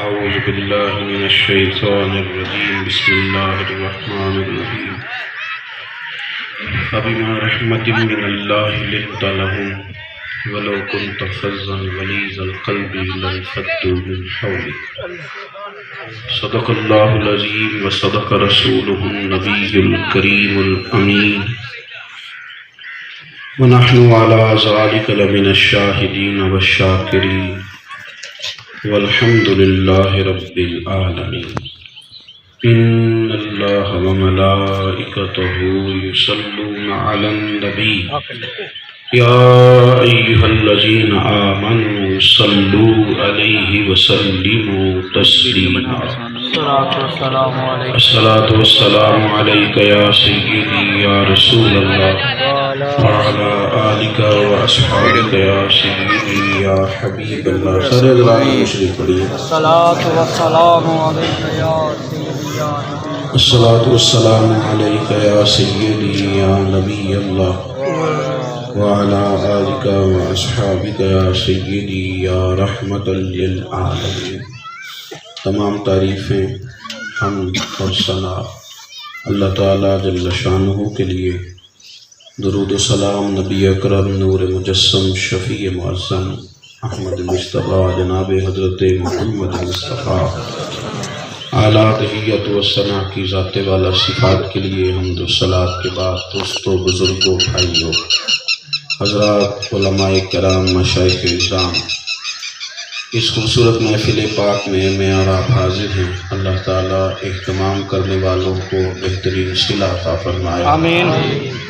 أعوذ بالله من الشيطان الرجيم بسم الله الرحمن الرحيم فبما رحمة من الله لنت لهم ولو كنت فظا غليظ القلب لانفضوا من حولك صدق الله العظيم وصدق رسوله النبي الكريم الأمين ونحن على ذلك لمن الشاهدين والشاكرين والحمد لله رب العالمين إن الله وملائكته يصلون على النبي يا أيها الذين آمنوا صلوا عليه وسلموا تسليما الصلاة والسلام عليك يا سيدي يا رسول الله وعلى آلك وأصحابك يا سيدي يا حبيب الله سر ذرائع مشرف پڑھیے الصلاة والسلام عليك يا سيدي يا نبي الصلاة والسلام عليك يا سيدي يا نبي الله وعلى آلك وأصحابك يا سيدي يا رحمة للعالمين. تمام تعریفیں حمد اور ثنا اللہ تعالیٰ جل شانہ کے لیے. درود و سلام نبی اکرم نور مجسم شفیع معظم احمد مصطفیٰ جناب حضرت محمد مصطفیٰ اعلیٰ تحیت و ثنا کی ذات والا صفات کے لیے حمد و صلات کے بعد دوستو بزرگوں بھائیوں حضرات علماء کرام مشائخ اعظام اس خوبصورت محفل پاک میں اور آپ حاضر ہیں. اللہ تعالیٰ اہتمام کرنے والوں کو بہترین صلہ عطا فرمائے. آمین.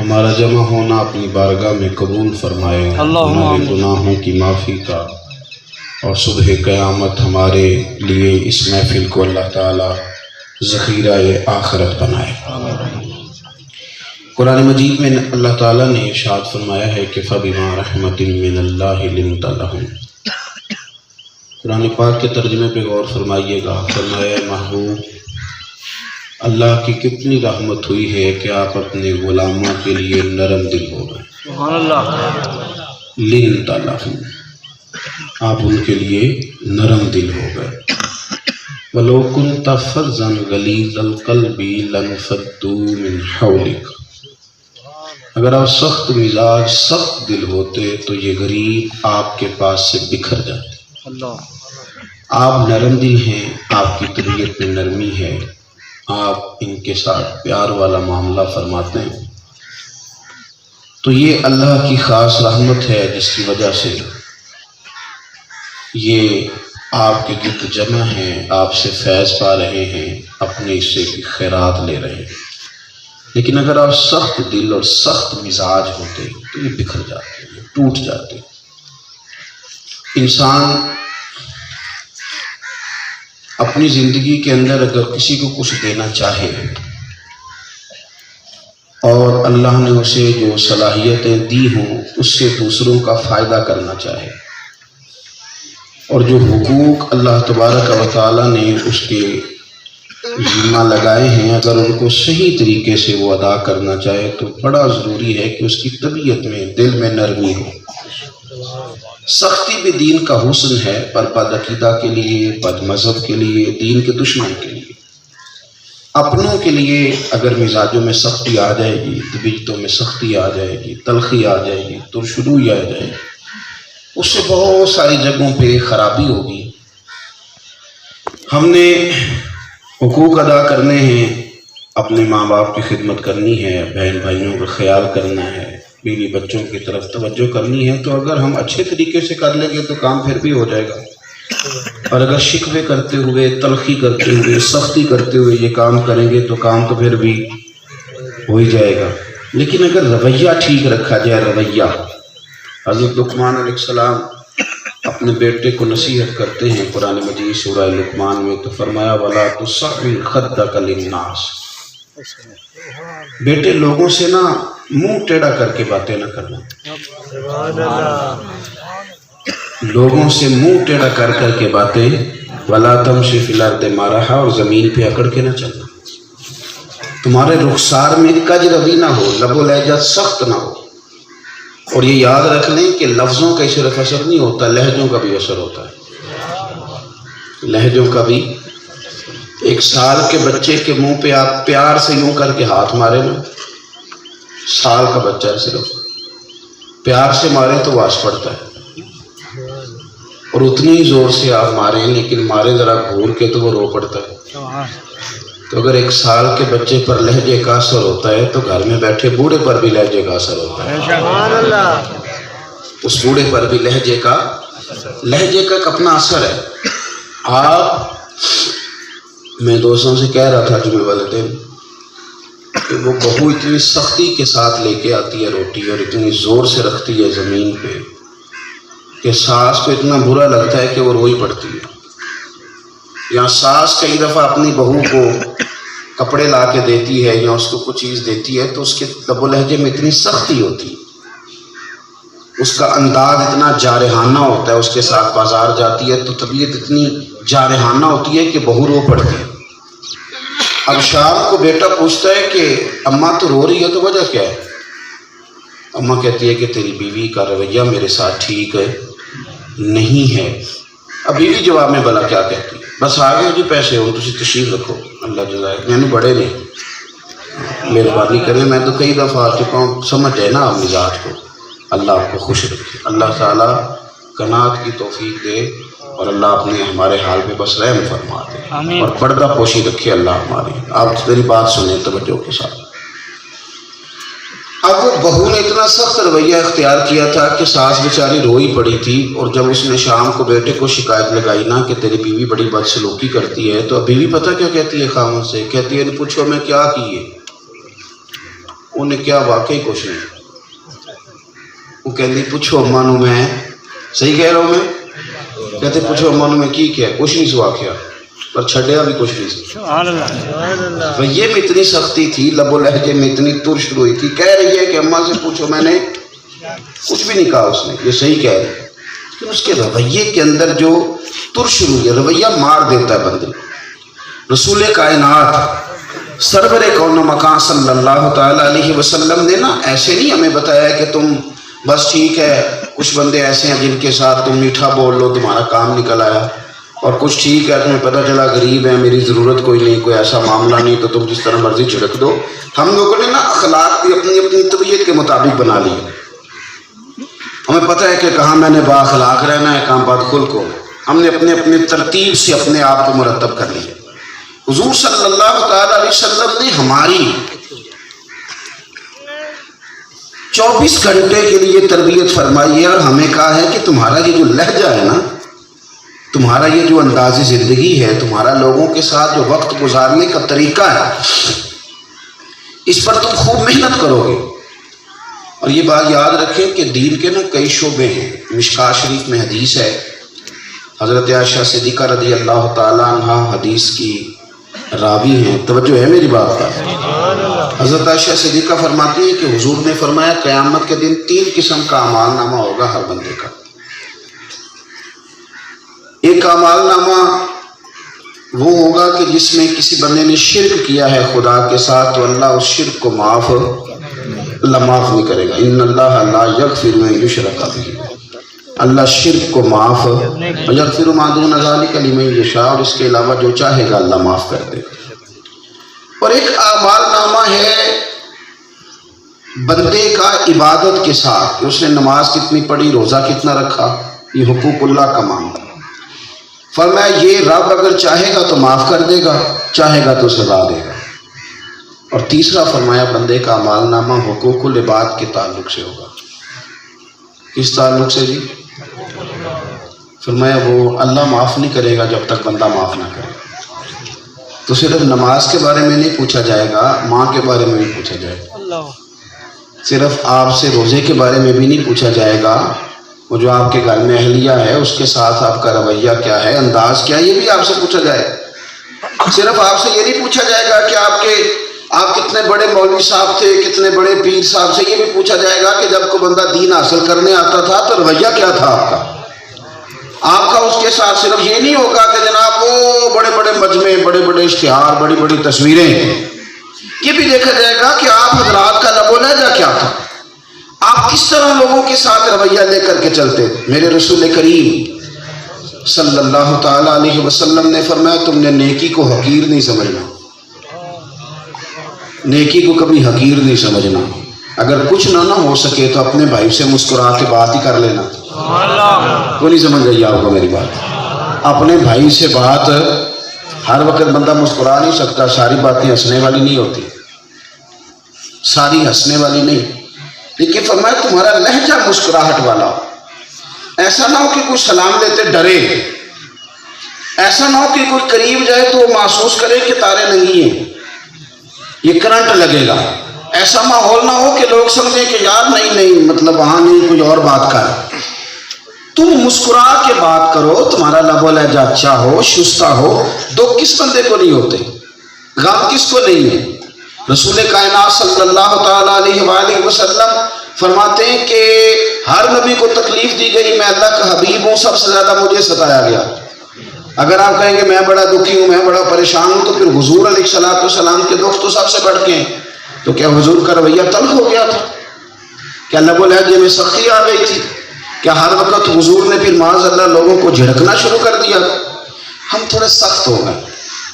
ہمارا جمع ہونا اپنی بارگاہ میں قبول فرمائے. ہمارے گناہوں کی معافی کا اور صبح قیامت ہمارے لیے اس محفل کو اللہ تعالیٰ ذخیرہ آخرت بنائے. قرآن مجید میں اللہ تعالیٰ نے ارشاد فرمایا ہے کہ فَبِمَا رَحْمَةٍ مِّنَ اللَّهِ لِنْتَ لَهُمْ. قرآن پاک کے ترجمے پہ غور فرمائیے گا. فرمایا محبوب اللہ کی کتنی رحمت ہوئی ہے کہ آپ اپنے غلاموں کے لیے نرم دل ہو گئے. سبحان اللہ. لِنْتَ لَهُمْ آپ ان کے لیے نرم دل ہو گئے. وَلَوْ كُنْتَ فَظًّا غَلِيظَ الْقَلْبِ لَانفَضُّوا مِنْ حَوْلِكَ اگر آپ سخت مزاج سخت دل ہوتے تو یہ غریب آپ کے پاس سے بکھر جاتے. اللہ. آپ نرم دل ہیں, آپ کی طبیعت میں نرمی ہے, آپ ان کے ساتھ پیار والا معاملہ فرماتے ہیں. تو یہ اللہ کی خاص رحمت ہے جس کی وجہ سے یہ آپ کے گرد جمع ہیں, آپ سے فیض پا رہے ہیں, اپنے حصے کی خیرات لے رہے ہیں. لیکن اگر آپ سخت دل اور سخت مزاج ہوتے تو یہ بکھر جاتے, ٹوٹ جاتے. انسان اپنی زندگی کے اندر اگر کسی کو کچھ دینا چاہے اور اللہ نے اسے جو صلاحیتیں دی ہوں اس سے دوسروں کا فائدہ کرنا چاہے اور جو حقوق اللہ تبارک و تعالیٰ نے اس کے ذمہ لگائے ہیں اگر ان کو صحیح طریقے سے وہ ادا کرنا چاہے تو بڑا ضروری ہے کہ اس کی طبیعت میں دل میں نرمی ہو. سختی بھی دین کا حسن ہے, پر بد عقیدہ کے لیے, بد مذہب کے لیے, دین کے دشمن کے لیے, اپنوں کے لیے اگر مزاجوں میں سختی آ جائے گی, طبیعتوں میں سختی آ جائے گی, تلخی آ جائے گی, ترشروئی آ جائے گی, اس سے بہت ساری جگہوں پہ خرابی ہوگی. ہم نے حقوق ادا کرنے ہیں, اپنے ماں باپ کی خدمت کرنی ہے, بہن بھائیوں کا خیال کرنا ہے, بیوی بچوں کی طرف توجہ کرنی ہے. تو اگر ہم اچھے طریقے سے کر لیں گے تو کام پھر بھی ہو جائے گا. اور اگر شکوے کرتے ہوئے, تلخی کرتے ہوئے, سختی کرتے ہوئے یہ کام کریں گے تو کام تو پھر بھی ہو ہی جائے گا. لیکن اگر رویہ ٹھیک رکھا جائے, رویہ, حضرت لقمان علیہ السلام اپنے بیٹے کو نصیحت کرتے ہیں قرآن مجید سورہ لقمان میں, تو فرمایا وَلَا تُصَعِّرْ خَدَّكَ لِلنَّاسِ بیٹے لوگوں سے نا منہ ٹیڑھا کر کے باتیں نہ کرنا. لوگوں سے منہ ٹیڑھا کر کے باتیں, وَلَا تَمْشِ فِي الْأَرْضِ مَرَحًا اور زمین پہ اکڑ کے نہ چلنا. تمہارے رخسار میں کج روی نہ ہو, لب و لہجہ سخت نہ ہو. اور یہ یاد رکھ لیں کہ لفظوں کا صرف اثر نہیں ہوتا, لہجوں کا بھی اثر ہوتا ہے. لہجوں کا بھی. 1 سال کے بچے کے منہ پہ آپ پیار سے یوں کر کے ہاتھ مارے نا، سال کا بچہ ہے، صرف پیار سے مارے تو واس پڑتا ہے، اور اتنی ہی زور سے آپ ماریں لیکن مارے ذرا گھور کے تو وہ رو پڑتا ہے. تو اگر 1 سال کے بچے پر لہجے کا اثر ہوتا ہے تو گھر میں بیٹھے بوڑھے پر بھی لہجے کا اثر ہوتا ہے. اس بوڑھے پر بھی لہجے کا ایک اپنا اثر ہے. آپ، میں دوستوں سے کہہ رہا تھا جمعے والے دن کہ وہ بہو اتنی سختی کے ساتھ لے کے آتی ہے روٹی اور اتنی زور سے رکھتی ہے زمین پہ کہ ساس کو اتنا برا لگتا ہے کہ وہ روئی پڑتی ہے. یا ساس کئی دفعہ اپنی بہو کو کپڑے لا کے دیتی ہے یا اس کو کچھ چیز دیتی ہے تو اس کے لب و لہجے میں اتنی سختی ہوتی ہے، اس کا انداز اتنا جارحانہ ہوتا ہے، اس کے ساتھ بازار جاتی ہے تو طبیعت اتنی جارحانہ ہوتی ہے کہ بہو رو پڑتی ہے. اب شام کو بیٹا پوچھتا ہے کہ اماں تو رو رہی ہے تو وجہ کیا ہے؟ اماں کہتی ہے کہ تیری بیوی کا رویہ میرے ساتھ ٹھیک ہے نہیں ہے. اب بیوی جواب میں بھلا کیا کہتی ہے؟ بس آگے جی پیسے ہو تسی تشریف رکھو، اللہ جزائے میں بڑے نہیں مہربانی کریں، میں تو کئی دفعہ آ چکا ہوں، سمجھ جائے نا آپ مزاج کو. اللہ آپ کو خوش رکھے، اللہ تعالیٰ قناعت کی توفیق دے اور اللہ اپنے ہمارے حال پہ بس رحم فرما دے اور پردہ پوشی رکھے اللہ ہماری. آپ میری بات سنیں توجہ کے ساتھ. اب وہ بہو نے اتنا سخت رویہ اختیار کیا تھا کہ ساس بیچاری روئی پڑی تھی، اور جب اس نے شام کو بیٹے کو شکایت لگائی نا کہ تیری بیوی بڑی بدسلوکی کرتی ہے تو اب بیوی پتہ کیا کہتی ہے خاوند سے؟ کہتی ہے پوچھو میں کیا کیے؟ انہیں کیا واقعی کچھ نہیں. وہ کہتی پوچھو اماں نو میں صحیح کہہ رہا ہوں میں، کہتے پوچھو اماں نو میں کی کیا کچھ نہیں سوا کیا پر چھڑیا بھی کچھ نہیں سی. رویے میں اتنی سختی تھی، لب و لہجے میں اتنی ترش روئی تھی. کہہ رہی ہے کہ اماں سے پوچھو میں نے کچھ بھی نہیں کہا. اس نے یہ صحیح کہہ رہی ہے لیکن اس کے رویے کے اندر جو ترش روئی ہے، رویہ مار دیتا ہے بندے. رسول کائنات سرور کون و مکان صلی اللہ تعالیٰ علیہ وسلم نے نا ایسے نہیں ہمیں بتایا کہ تم بس ٹھیک ہے، کچھ بندے ایسے ہیں جن کے ساتھ تم میٹھا بول لو تمہارا کام نکل آیا، اور کچھ ٹھیک ہے تمہیں پتہ چلا غریب ہے میری ضرورت کوئی نہیں، کوئی ایسا معاملہ نہیں تو تم جس طرح مرضی چھڑک دو. ہم لوگوں نے نا اخلاق بھی اپنی اپنی طبیعت کے مطابق بنا لی. ہمیں پتہ ہے کہ کہاں میں نے با اخلاق رہنا ہے، کہاں بدخلق ہو. ہم نے اپنے اپنے ترتیب سے اپنے آپ کو مرتب کر لیا. حضور صلی اللہ تعالیٰ علیہ وسلم نے ہماری 24 گھنٹے کے لیے تربیت فرمائی ہے اور ہمیں کہا ہے کہ تمہارا یہ جو لہجہ ہے نا، تمہارا یہ جو انداز زندگی ہے، تمہارا لوگوں کے ساتھ جو وقت گزارنے کا طریقہ ہے، اس پر تم خوب محنت کرو گے. اور یہ بات یاد رکھیں کہ دین کے نا کئی شعبے ہیں. مشکاہ شریف میں حدیث ہے، حضرت عائشہ صدیقہ رضی اللہ تعالیٰ عنہ حدیث کی راوی ہیں. توجہ ہے میری بات کا؟ حضرت عائشہ صدیقہ فرماتی ہیں کہ حضور نے فرمایا قیامت کے دن 3 قسم کا اعمال نامہ ہوگا ہر بندے کا. ایک اعمال نامہ وہ ہوگا کہ جس میں کسی بندے نے شرک کیا ہے خدا کے ساتھ تو اللہ اس شرک کو معاف نہیں کرے گا. ان اللہ لا یغفر ان یشرک بہ، اللہ شرک کو معاف یغفر ما دون ذلک لمن یشاء، اور اس کے علاوہ جو چاہے گا اللہ معاف کر دے گا. اور ایک اعمال نامہ ہے بندے کا عبادت کے ساتھ کہ اس نے نماز کتنی پڑھی، روزہ کتنا رکھا، یہ حقوق اللہ کا معاملہ. فرمایا یہ رب اگر چاہے گا تو معاف کر دے گا، چاہے گا تو سزا دے گا. اور تیسرا فرمایا بندے کا اعمال نامہ حقوق العباد کے تعلق سے ہوگا. کس تعلق سے جی؟ فرمایا وہ اللہ معاف نہیں کرے گا جب تک بندہ معاف نہ کرے. تو صرف نماز کے بارے میں نہیں پوچھا جائے گا، ماں کے بارے میں بھی پوچھا جائے گا. صرف آپ سے روزے کے بارے میں بھی نہیں پوچھا جائے گا، وہ جو آپ کے گھر میں اہلیہ ہے اس کے ساتھ آپ کا رویہ کیا ہے، انداز کیا ہے، یہ بھی آپ سے پوچھا جائے گا. صرف آپ سے یہ نہیں پوچھا جائے گا کہ آپ کتنے بڑے مولوی صاحب تھے، کتنے بڑے پیر صاحب سے یہ بھی پوچھا جائے گا کہ جب کوئی بندہ دین حاصل کرنے آتا تھا تو رویہ کیا تھا آپ کا اس کے ساتھ. صرف یہ نہیں ہوگا کہ جناب وہ بڑے بڑے مجمع، بڑے بڑے اشتہار، بڑی بڑی تصویریں، یہ بھی دیکھا جائے گا کہ آپ حضرات کا لب و لہجہ کیا تھا، آپ کس طرح لوگوں کے ساتھ رویہ لے کر کے چلتے. میرے رسول کریم صلی اللہ تعالی علیہ وسلم نے فرمایا تم نے نیکی کو حقیر نہیں سمجھنا، نیکی کو کبھی حقیر نہیں سمجھنا۔ اگر کچھ نہ ہو سکے تو اپنے بھائی سے مسکرا کے بات ہی کر لینا۔ وہ نہیں سمجھ رہی آپ کو میری بات؟ اپنے بھائی سے بات، ہر وقت بندہ مسکرا نہیں سکتا، ساری باتیں ہنسنے والی نہیں ہوتی، ساری ہنسنے والی نہیں، لیکن فرمایا تمہارا لہجہ مسکراہٹ والا ہو۔ ایسا نہ ہو کہ کوئی سلام دیتے ڈرے، ایسا نہ ہو کہ کوئی قریب جائے تو وہ محسوس کرے کہ تارے نہیں ہیں، یہ کرنٹ لگے گا۔ ایسا ماحول نہ ہو کہ لوگ سمجھیں کہ یار نہیں مطلب وہاں نہیں، کوئی اور بات کر۔ تم مسکرا کے بات کرو، تمہارا لب و لہجہ اچھا ہو، شستہ ہو۔ دکھ کس بندے کو نہیں ہوتے، غم کس کو نہیں ہے؟ رسول کائنات صلی اللہ تعالیٰ علیہ وآلہ وسلم فرماتے ہیں کہ ہر نبی کو تکلیف دی گئی، میں اللہ کا حبیب ہوں، سب سے زیادہ مجھے ستایا گیا۔ اگر آپ کہیں گے میں بڑا دکھی ہوں، میں بڑا پریشان ہوں، تو پھر حضور علیہ الصلوۃ والسلام کے دکھ تو سب سے بڑھ کے ہیں۔ تو کیا حضور کا رویہ تلخ ہو گیا تھا؟ کیا لب و لہجے میں سختی آ گئی تھی؟ کیا ہر وقت حضور نے پھر معاذ اللہ لوگوں کو جھڑکنا شروع کر دیا؟ ہم تھوڑے سخت ہو گئے،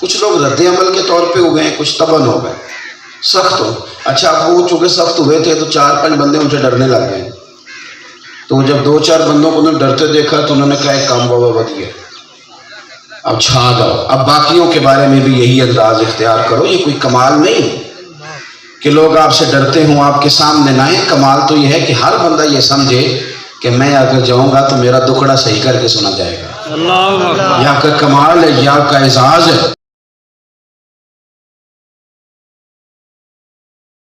کچھ لوگ رد عمل کے طور پہ ہو گئے، کچھ تبن ہو گئے، سخت ہو۔ اچھا اب وہ چونکہ سخت ہوئے تھے تو 4-5 بندے ان سے ڈرنے لگ گئے، تو جب 2-4 بندوں کو انہوں نے ڈرتے دیکھا تو انہوں نے کہا ایک کام بابا بدیے، اب چھا جاؤ، اب باقیوں کے بارے میں بھی یہی انداز اختیار کرو۔ یہ کوئی کمال نہیں کہ لوگ آپ سے ڈرتے ہوں، آپ کے سامنے نہ آئیں۔ کمال تو یہ ہے کہ ہر بندہ یہ سمجھے کہ میں اگر جاؤں گا تو میرا دکھڑا صحیح کر کے سنا جائے گا۔ یہ آپ کا کمال ہے، یہ آپ کا اعزاز ہے۔